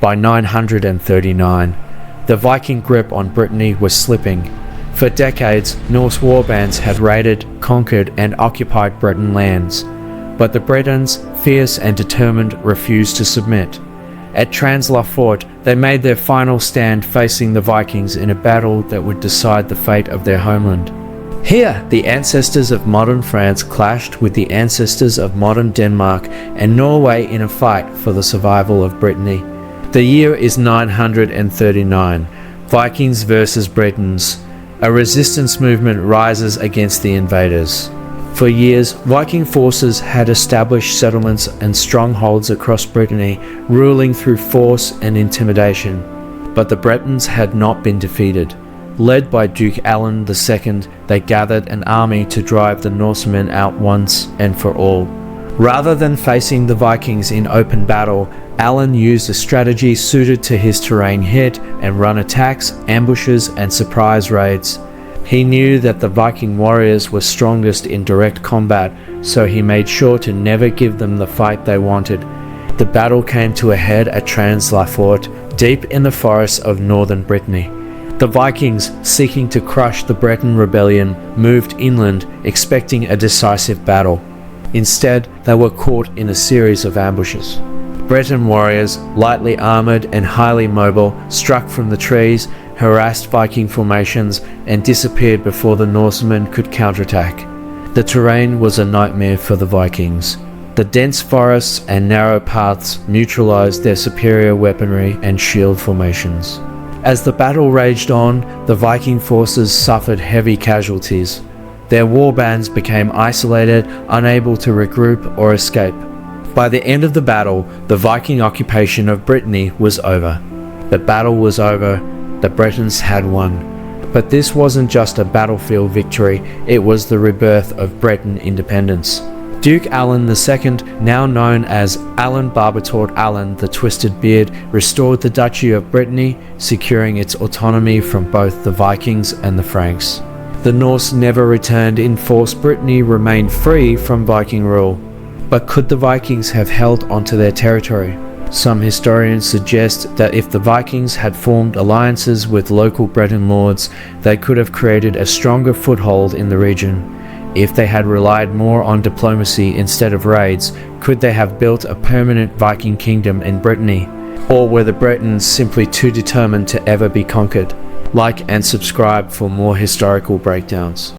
By 939, the Viking grip on Brittany was slipping. For decades, Norse warbands had raided, conquered, and occupied Breton lands, but the Bretons, fierce and determined, refused to submit. At Trans-la-Fort, they made their final stand facing the Vikings in a battle that would decide the fate of their homeland. Here, the ancestors of modern France clashed with the ancestors of modern Denmark and Norway in a fight for the survival of Brittany. The year is 939, Vikings versus Bretons. A resistance movement rises against the invaders. For years, Viking forces had established settlements and strongholds across Brittany, ruling through force and intimidation. But the Bretons had not been defeated. Led by Duke Alan II, they gathered an army to drive the Norsemen out once and for all. Rather than facing the Vikings in open battle, Alan used a strategy suited to his terrain: hit and run attacks, ambushes, and surprise raids. He knew that the Viking warriors were strongest in direct combat, so he made sure to never give them the fight they wanted. The battle came to a head at Trans-la-Fort, deep in the forests of northern Brittany. The Vikings, seeking to crush the Breton rebellion, moved inland, expecting a decisive battle. Instead, they were caught in a series of ambushes. Breton warriors, lightly armored and highly mobile, struck from the trees, harassed Viking formations, and disappeared before the Norsemen could counterattack. The terrain was a nightmare for the Vikings. The dense forests and narrow paths neutralized their superior weaponry and shield formations. As the battle raged on, the Viking forces suffered heavy casualties. Their warbands became isolated, unable to regroup or escape. By the end of the battle, the Viking occupation of Brittany was over. The battle was over, the Bretons had won. But this wasn't just a battlefield victory, it was the rebirth of Breton independence. Duke Alan II, now known as Alan Barbatort Alan the Twisted Beard, restored the Duchy of Brittany, securing its autonomy from both the Vikings and the Franks. The Norse never returned in force. Brittany remained free from Viking rule. But could the Vikings have held onto their territory? Some historians suggest that if the Vikings had formed alliances with local Breton lords, they could have created a stronger foothold in the region. If they had relied more on diplomacy instead of raids, could they have built a permanent Viking kingdom in Brittany? Or were the Bretons simply too determined to ever be conquered? Like and subscribe for more historical breakdowns.